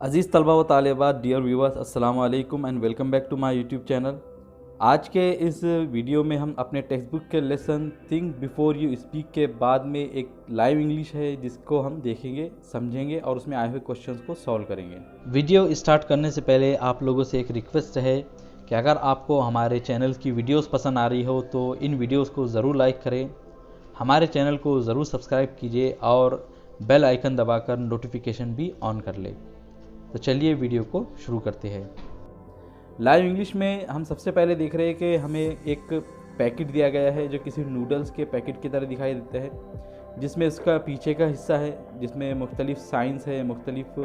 अज़ीज़ तलबा व तालिबात, dear viewers, अस्सलाम वालेकुम and welcome back to my YouTube channel. आज के इस वीडियो में हम अपने टेक्स्ट बुक के lesson think before you speak के बाद में एक लाइव इंग्लिश है जिसको हम देखेंगे, समझेंगे और उसमें आए हुए क्वेश्चंस को सॉल्व करेंगे। वीडियो स्टार्ट करने से पहले आप लोगों से एक रिक्वेस्ट है कि अगर आपको हमारे चैनल की वीडियोस पसंद आ रही हो तो इन वीडियोस को ज़रूर लाइक करें, हमारे चैनल को ज़रूर सब्सक्राइब कीजिए और बेल आइकन दबाकर नोटिफिकेशन भी ऑन कर ले। तो चलिए वीडियो को शुरू करते हैं। लाइव इंग्लिश में हम सबसे पहले देख रहे हैं कि हमें एक पैकेट दिया गया है जो किसी नूडल्स के पैकेट की तरह दिखाई देता है, जिसमें इसका पीछे का हिस्सा है जिसमें मुख्तलिफ साइंस है, मुख्तलिफ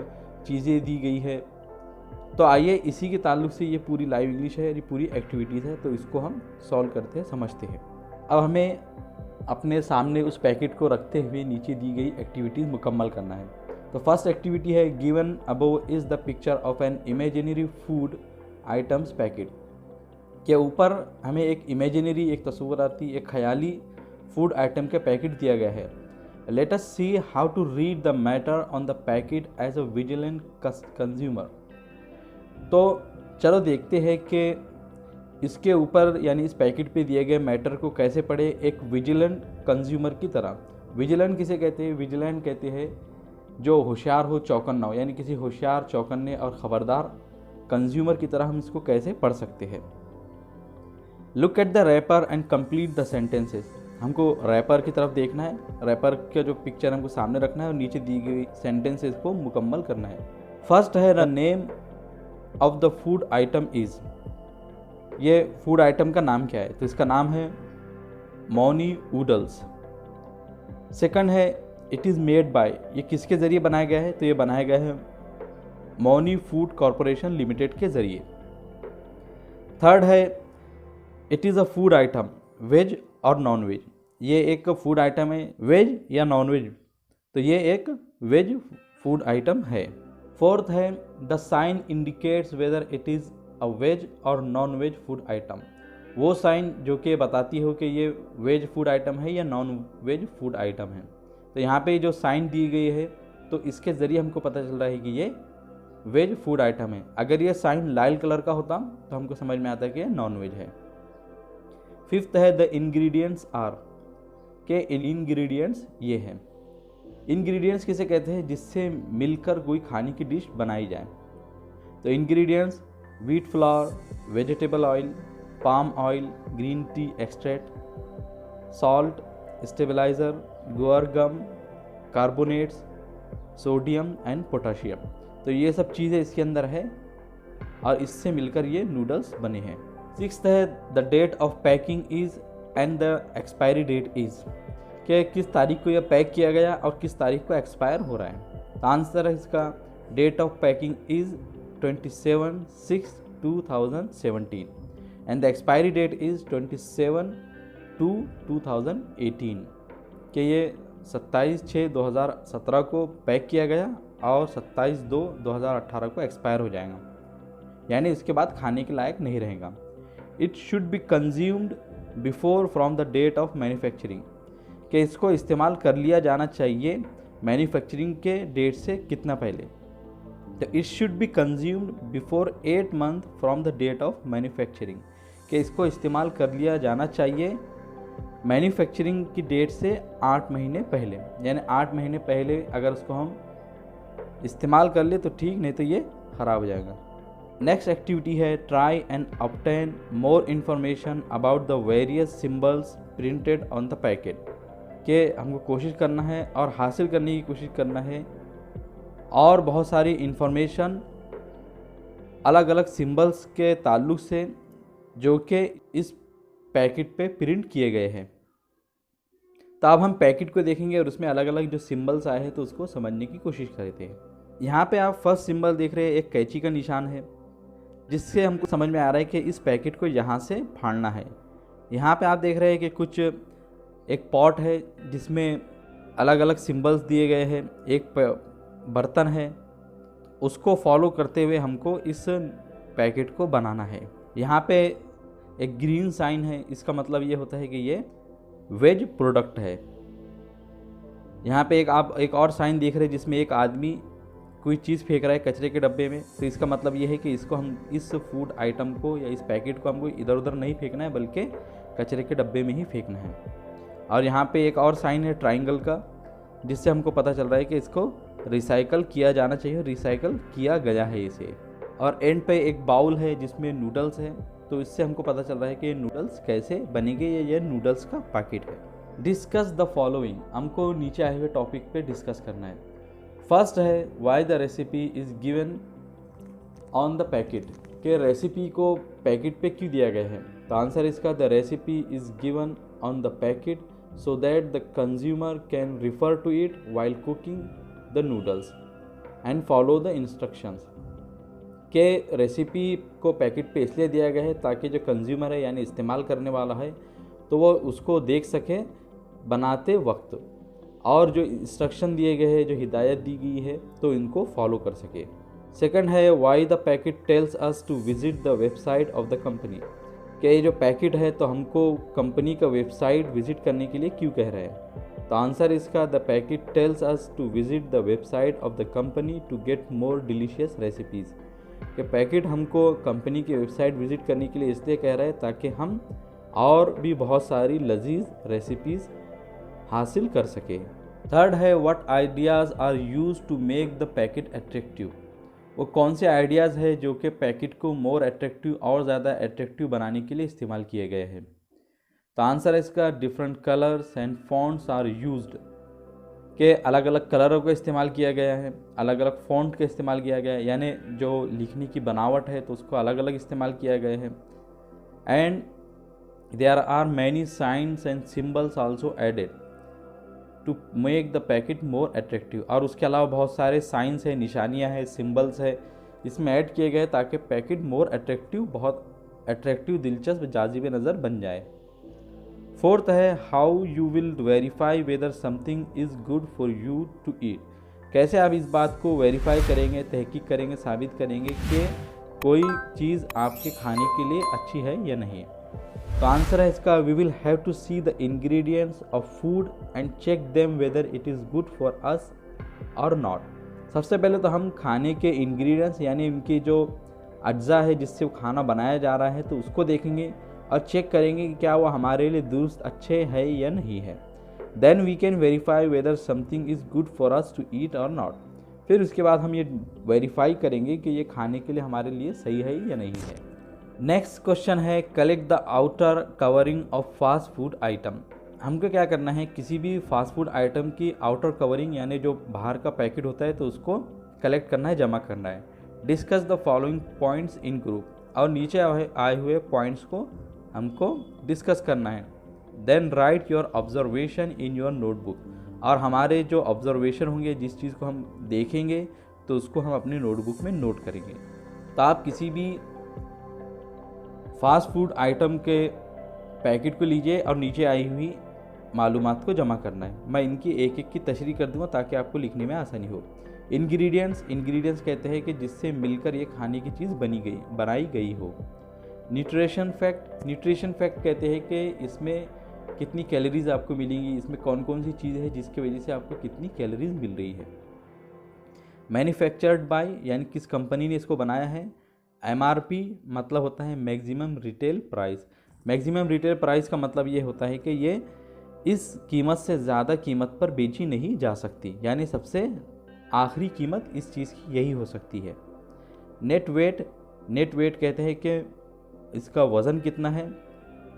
चीज़ें दी गई है। तो आइए इसी के ताल्लुक से ये पूरी लाइव इंग्लिश है, ये पूरी एक्टिविटीज़ है, तो इसको हम सॉल्व करते हैं, समझते हैं। अब हमें अपने सामने उस पैकेट को रखते हुए नीचे दी गई एक्टिविटीज़ मुकम्मल करना है। तो फर्स्ट एक्टिविटी है given above is the picture of an imaginary food items packet. के ऊपर हमें एक इमेजिनरी, एक तस्वीराती, एक ख्याली फूड आइटम के पैकेट दिया गया है। Let us see how to read the matter on the packet as a vigilant consumer. तो चलो देखते हैं कि इसके ऊपर यानी इस पैकेट पे दिए गए मैटर को कैसे पढ़े एक विजिलेंट कंज्यूमर की तरह। विजिलेंट किसे कहते हैं? विजिलेंट कहते हैं जो होशियार हो, चौकन्ना हो, यानी किसी होशियार, चौकन्ने और ख़बरदार कंज्यूमर की तरह हम इसको कैसे पढ़ सकते हैं। Look at the wrapper and complete the sentences. हमको रैपर की तरफ देखना है, रैपर का जो पिक्चर हमको सामने रखना है और नीचे दी गई सेंटेंसेस को मुकम्मल करना है। फर्स्ट है the name of the food item is. ये फूड आइटम का नाम क्या है? तो इसका नाम है मौनी नूडल्स। सेकंड है इट इज़ मेड बाय। ये किसके ज़रिए बनाया गया है? तो ये बनाया गया है मौनी फूड कॉरपोरेशन लिमिटेड के ज़रिए। थर्ड है it is a food item veg और नॉन वेज। ये एक फूड आइटम है, वेज या नॉन वेज, तो ये एक वेज फूड आइटम है। फोर्थ है the sign indicates whether it is a veg और नॉन वेज फूड आइटम। वो साइन जो कि बताती हो कि ये वेज फूड आइटम है या नॉन वेज फूड आइटम है। तो यहाँ पे जो साइन दी गई है तो इसके ज़रिए हमको पता चल रहा है कि ये वेज फूड आइटम है। अगर ये साइन लाल कलर का होता तो हमको समझ में आता है कि ये नॉन वेज है। फिफ्थ है द इंग्रेडिएंट्स आर। के इंग्रेडिएंट्स ये हैं। इंग्रेडिएंट्स किसे कहते हैं? जिससे मिलकर कोई खाने की डिश बनाई जाए। तो ingredients wheat flour, vegetable oil, palm oil, green tea extract, salt, stabiliser, guar gum, carbonates, sodium and potassium. तो ये सब चीज़ें इसके अंदर है और इससे मिलकर ये नूडल्स बने हैं। सिक्स्थ है the date of packing is and the expiry date is. कि किस तारीख को यह पैक किया गया और किस तारीख को एक्सपायर हो रहा है। तो आंसर है इसका date of packing is 27/6/2017 and the expiry date is 27/2/2018। कि ये 27/6/2017 को पैक किया गया और 27/2/2018 को एक्सपायर हो जाएगा, यानी इसके बाद खाने के लायक नहीं रहेगा। It should be consumed before from the date of manufacturing. कि इसको इस्तेमाल कर लिया जाना चाहिए मैन्युफैक्चरिंग के डेट से कितना पहले। तो it should be consumed before 8 month from the date of manufacturing. कि इसको इस्तेमाल कर लिया जाना चाहिए मैन्युफैक्चरिंग की डेट से 8 महीने पहले, यानी 8 महीने पहले अगर उसको हम इस्तेमाल कर ले तो ठीक, नहीं तो ये ख़राब हो जाएगा। नेक्स्ट एक्टिविटी है try and obtain more information about the various symbols printed on the packet. के हमको कोशिश करना है और हासिल करने की कोशिश करना है और बहुत सारी इन्फॉर्मेशन अलग अलग सिम्बल्स के ताल्लुक से जो कि इस पैकेट पे प्रिंट किए गए हैं। तो अब हम पैकेट को देखेंगे और उसमें अलग अलग जो सिंबल्स आए हैं तो उसको समझने की कोशिश करते हैं। यहाँ पे आप फर्स्ट सिंबल देख रहे हैं, एक कैंची का निशान है, जिससे हमको समझ में आ रहा है कि इस पैकेट को यहाँ से फाड़ना है। यहाँ पे आप देख रहे हैं कि कुछ एक पॉट है जिसमें अलग अलग सिंबल्स दिए गए हैं, एक बर्तन है, उसको फॉलो करते हुए हमको इस पैकेट को बनाना है। यहाँ पे एक ग्रीन साइन है, इसका मतलब ये होता है कि ये वेज प्रोडक्ट है। यहाँ पे आप एक और साइन देख रहे हैं जिसमें एक आदमी कोई चीज़ फेंक रहा है कचरे के डब्बे में, तो इसका मतलब ये है कि इसको हम इस फूड आइटम को या इस पैकेट को हमको इधर उधर नहीं फेंकना है, बल्कि कचरे के डब्बे में ही फेंकना है। और यहाँ पे एक और साइन है ट्राइंगल का, जिससे हमको पता चल रहा है कि इसको रिसाइकल किया जाना चाहिए, रिसाइकल किया गया है इसे। और एंड पे एक बाउल है जिसमें नूडल्स है, तो इससे हमको पता चल रहा है कि ये नूडल्स कैसे बनेंगे, ये नूडल्स का पैकेट है। डिस्कस द फॉलोइंग, हमको नीचे आए हुए टॉपिक पे डिस्कस करना है। फर्स्ट है why the recipe is given on the packet, के रेसिपी को पैकेट पे क्यों दिया गया है। तो आंसर इसका the recipe is given on the packet so that the consumer can refer to it while cooking the noodles and follow the instructions. के रेसिपी को पैकेट पे इसलिए दिया गया है ताकि जो कंज्यूमर है यानी इस्तेमाल करने वाला है तो वो उसको देख सके बनाते वक्त, और जो इंस्ट्रक्शन दिए गए हैं, जो हिदायत दी गई है, तो इनको फॉलो कर सके। सेकंड है why the packet tells us to visit the website of the company, कि ये जो पैकेट है तो हमको कंपनी का वेबसाइट विजिट करने के लिए क्यों कह रहे हैं। तो आंसर इसका the packet tells us to visit the website of the company to get more delicious recipes, कि पैकेट हमको कंपनी की वेबसाइट विजिट करने के लिए इसलिए कह रहा है ताकि हम और भी बहुत सारी लजीज रेसिपीज़ हासिल कर सके। थर्ड है what ideas are use to make the packet attractive, वो कौन से आइडियाज़ है जो कि पैकेट को मोर अट्रैक्टिव और ज़्यादा अट्रैक्टिव बनाने के लिए इस्तेमाल किए गए हैं। तो आंसर है इसका different colours and fonts are used, के अलग अलग कलरों का इस्तेमाल किया गया है, अलग अलग फॉन्ट का इस्तेमाल किया गया है, यानी जो लिखने की बनावट है तो उसको अलग अलग इस्तेमाल किया गया है। And there are many signs and symbols also added to make the packet more attractive, और उसके अलावा बहुत सारे साइंस है, निशानियां हैं, सिंबल्स है, इसमें ऐड किए गए ताकि पैकेट मोर अट्रैक्टिव, बहुत अट्रैक्टिव, दिलचस्प, जाजिब नज़र बन जाए। फोर्थ है how you will verify whether something is good for you to eat, कैसे आप इस बात को वेरीफाई करेंगे, तहकीक करेंगे, साबित करेंगे कि कोई चीज़ आपके खाने के लिए अच्छी है या नहीं। तो आंसर है इसका we will have to see the ingredients of food and check them whether it is good for us और नॉट। सबसे पहले तो हम खाने के इंग्रेडिएंट्स यानी इनकी जो अज्जा है जिससे वो खाना बनाया जा रहा है तो उसको देखेंगे और चेक करेंगे कि क्या वो हमारे लिए दुरुस्त अच्छे है या नहीं है। Then we can verify whether something is good for us to eat और नॉट, फिर उसके बाद हम ये वेरीफाई करेंगे कि ये खाने के लिए हमारे लिए सही है या नहीं है। नेक्स्ट क्वेश्चन है collect the outer covering of fast food item, हमको क्या करना है, किसी भी फास्ट फूड आइटम की आउटर कवरिंग यानी जो बाहर का पैकेट होता है तो उसको कलेक्ट करना है, जमा करना है। Discuss the following points in group, और नीचे आए हुए पॉइंट्स को हमको डिस्कस करना है। Then write your observation in your notebook, और हमारे जो ऑब्जर्वेशन होंगे, जिस चीज़ को हम देखेंगे तो उसको हम अपनी नोटबुक में नोट करेंगे। तो आप किसी भी फास्ट फूड आइटम के पैकेट को लीजिए और नीचे आई हुई मालूमात को जमा करना है। मैं इनकी एक एक की तशरीह कर दूंगा ताकि आपको लिखने में आसानी हो। इंग्रेडिएंट्स कहते हैं कि जिससे मिलकर ये खाने की चीज़ बनाई गई हो। न्यूट्रिशन फैक्ट कहते हैं कि इसमें कितनी कैलोरीज आपको मिलेंगी, इसमें कौन कौन सी चीज़ है जिसकी वजह से आपको कितनी कैलोरीज मिल रही है। मैन्युफैक्चर्ड बाय यानी किस कंपनी ने इसको बनाया है। MRP मतलब होता है maximum retail price. Maximum retail price का मतलब ये होता है कि ये इस कीमत से ज़्यादा कीमत पर बेची नहीं जा सकती, यानी सबसे आखिरी कीमत इस चीज़ की यही हो सकती है। नेट वेट कहते हैं कि इसका वज़न कितना है।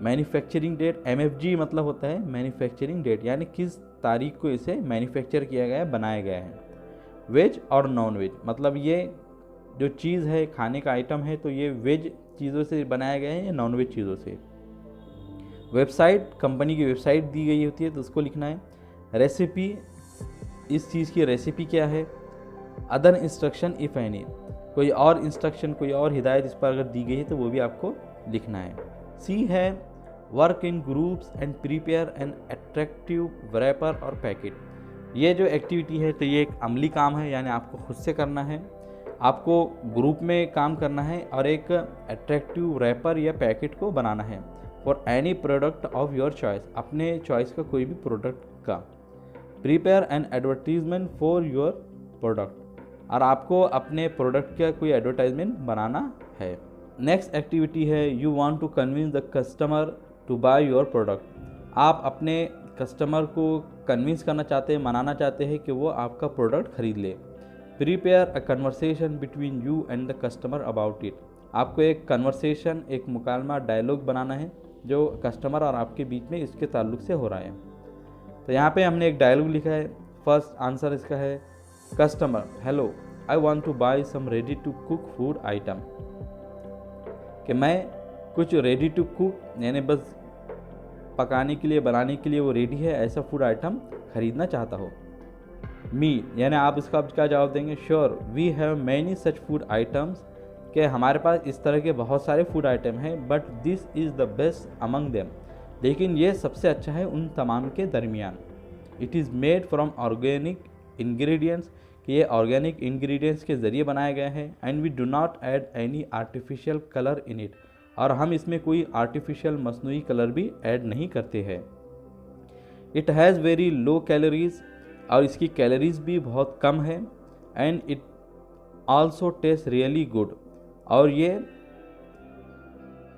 मैन्युफैक्चरिंग डेट MFG मतलब होता है मैन्युफैक्चरिंग डेट, यानी किस तारीख को इसे मैन्युफैक्चर किया गया है, बनाया गया है। वेज और नॉन वेज मतलब ये जो चीज़ है, खाने का आइटम है, तो ये वेज चीज़ों से बनाया गया है या नॉन वेज चीज़ों से। वेबसाइट, कंपनी की वेबसाइट दी गई होती है तो उसको लिखना है। रेसिपी, इस चीज़ की रेसिपी क्या है। अदर इंस्ट्रक्शन इफ़ एनी, कोई और इंस्ट्रक्शन, कोई और हिदायत इस पर अगर दी गई है तो वो भी आपको लिखना है। सी है work in groups and prepare an attractive wrapper और पैकेट। ये जो एक्टिविटी है तो ये एक अमली काम है, यानी आपको खुद से करना है, आपको ग्रुप में काम करना है और एक अट्रैक्टिव रैपर या पैकेट को बनाना है for any product of your choice, अपने चॉइस का कोई भी प्रोडक्ट का। Prepare an advertisement for your product, और आपको अपने प्रोडक्ट का कोई एडवर्टाइजमेंट बनाना है। नेक्स्ट एक्टिविटी है you want to convince the customer to buy your product. आप अपने कस्टमर को कन्विंस करना चाहते हैं, मनाना चाहते हैं कि वो आपका प्रोडक्ट खरीद ले। Prepare a conversation between you and the customer about it. आपको एक कन्वर्सेशन, एक मुकालमा, डायलॉग बनाना है जो कस्टमर और आपके बीच में इसके ताल्लुक से हो रहा है। तो यहाँ पे हमने एक डायलॉग लिखा है। फर्स्ट आंसर इसका है customer, hello I want to buy some ready to cook food item. कि मैं कुछ रेडी टू कुक यानी बस पकाने के लिए, बनाने के लिए वो रेडी है, ऐसा फूड आइटम खरीदना चाहता हो। मी यानी आप इसका अब क्या जवाब देंगे? Sure we have many such food items. कि हमारे पास इस तरह के बहुत सारे फूड आइटम हैं, but this is the best among them. लेकिन ये सबसे अच्छा है उन तमाम के दरमियान। It is made from organic ingredients. कि ये ऑर्गेनिक इंग्रेडिएंट्स के ज़रिए बनाया गया है। And we do not add any artificial colour in it. और हम इसमें कोई आर्टिफिशियल मसनूई कलर भी ऐड नहीं करते हैं। It has very low calories. और इसकी कैलोरीज भी बहुत कम है। And it also test really good. और ये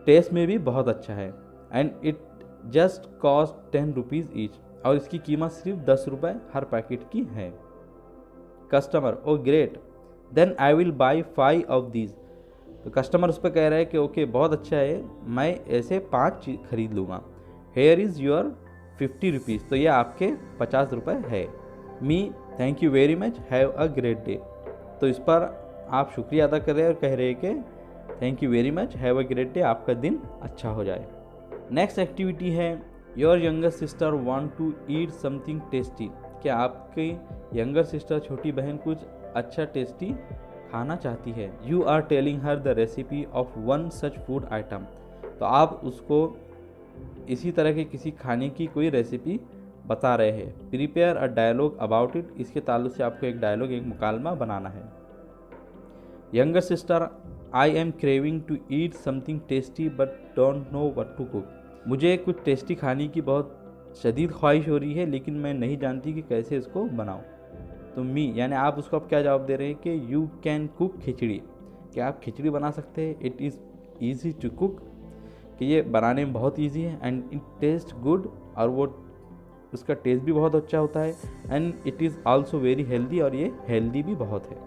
टेस्ट में भी बहुत अच्छा है। And it just cost 10 rupees each. और इसकी कीमत सिर्फ 10 रुपये हर पैकेट की है। Customer, oh great, then I will buy 5 of these. तो कस्टमर उस पर कह रहा है कि ओके बहुत अच्छा है, मैं ऐसे 5 चीज़ खरीद लूँगा। Here is your 50 rupees. तो ये आपके 50 रुपये है। Me thank you very much, have a great day. तो इस पर आप शुक्रिया अदा कर रहे हैं और कह रहे हैं कि thank you very much, have a great day, आपका दिन अच्छा हो जाए। नेक्स्ट एक्टिविटी है your younger sister want to eat something tasty. क्या आपकी यंगर सिस्टर, छोटी बहन, कुछ अच्छा टेस्टी खाना चाहती है। You are telling her the recipe of one such food item. तो आप उसको इसी तरह के किसी खाने की कोई रेसिपी बता रहे हैं। Prepare a dialogue about it. इसके ताल्लुक से आपको एक डायलॉग, एक मुकालमा बनाना है। Younger sister, I am craving to eat something tasty but don't know what to cook. मुझे कुछ टेस्टी खाने की बहुत शदीद ख्वाहिश हो रही है, लेकिन मैं नहीं जानती कि कैसे इसको बनाऊं। तो मी यानी आप उसको अब क्या जवाब दे रहे हैं कि यू कैन कुक खिचड़ी। क्या आप खिचड़ी बना सकते हैं। It is easy to cook. कि ये बनाने में बहुत ईजी है। And it taste good. और वो उसका टेस्ट भी बहुत अच्छा होता है। And it is also very healthy. और ये हेल्दी भी बहुत है।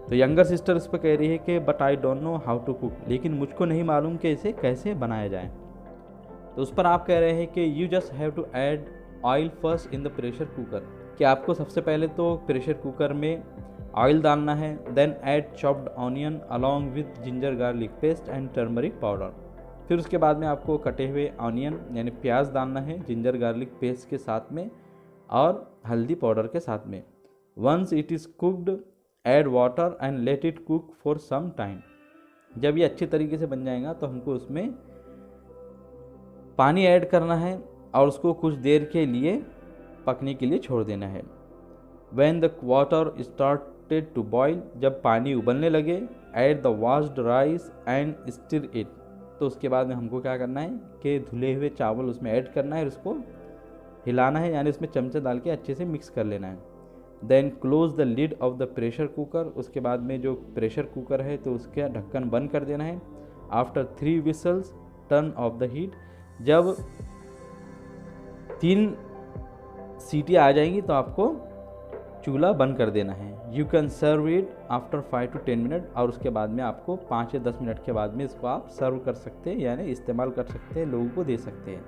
तो यंगर सिस्टर इस पर कह रही है कि but I don't know how to cook. लेकिन मुझको नहीं मालूम कि इसे कैसे बनाया जाए। तो उस पर आप कह रहे हैं कि you just have to add oil first in the pressure cooker. कि आपको सबसे पहले तो प्रेशर कुकर में ऑयल डालना है। Then add chopped onion along with ginger garlic paste and turmeric powder. फिर उसके बाद में आपको कटे हुए ऑनियन यानी प्याज डालना है जिंजर गार्लिक पेस्ट के साथ में और हल्दी पाउडर के साथ में। Once it is cooked add water and let it cook for some time. जब ये अच्छे तरीके से बन जाएगा तो हमको उसमें पानी ऐड करना है और उसको कुछ देर के लिए पकने के लिए छोड़ देना है। When the water started to boil, जब पानी उबलने लगे, add the washed rice and stir it। तो उसके बाद में हमको क्या करना है कि धुले हुए चावल उसमें ऐड करना है और उसको हिलाना है, यानी उसमें चमचा डाल के अच्छे से मिक्स कर लेना है। Then close the lid of the pressure cooker. उसके बाद में जो प्रेशर कुकर है तो उसका ढक्कन बंद कर देना है। After 3 whistles turn off the heat. जब 3 सीटियाँ आ जाएंगी तो आपको चूल्हा बंद कर देना है। You can serve it after 5 to 10 minute. और उसके बाद में आपको 5 या 10 मिनट के बाद में इसको आप सर्व कर सकते हैं, यानी इस्तेमाल कर सकते हैं, लोगों को दे सकते हैं।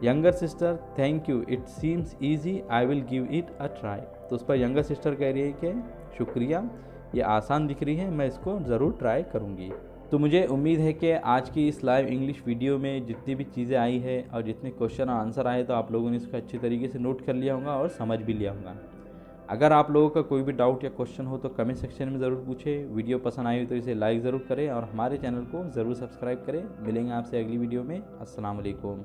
Younger sister, thank you, it seems easy, I will give it a try. तो उस पर यंगर सिस्टर कह रही है कि शुक्रिया, ये आसान दिख रही है, मैं इसको ज़रूर ट्राई करूँगी। तो मुझे उम्मीद है कि आज की इस लाइव इंग्लिश वीडियो में जितनी भी चीज़ें आई है और जितने क्वेश्चन और आंसर आए तो आप लोगों ने इसको अच्छी तरीके से नोट कर लिया होगा और समझ भी लिया होगा। अगर आप लोगों का कोई भी डाउट या क्वेश्चन हो तो कमेंट सेक्शन में ज़रूर पूछें। वीडियो पसंद आई हो तो इसे लाइक ज़रूर करें और हमारे चैनल को ज़रूर सब्सक्राइब करें। मिलेंगे आपसे अगली वीडियो में। अस्सलाम वालेकुम।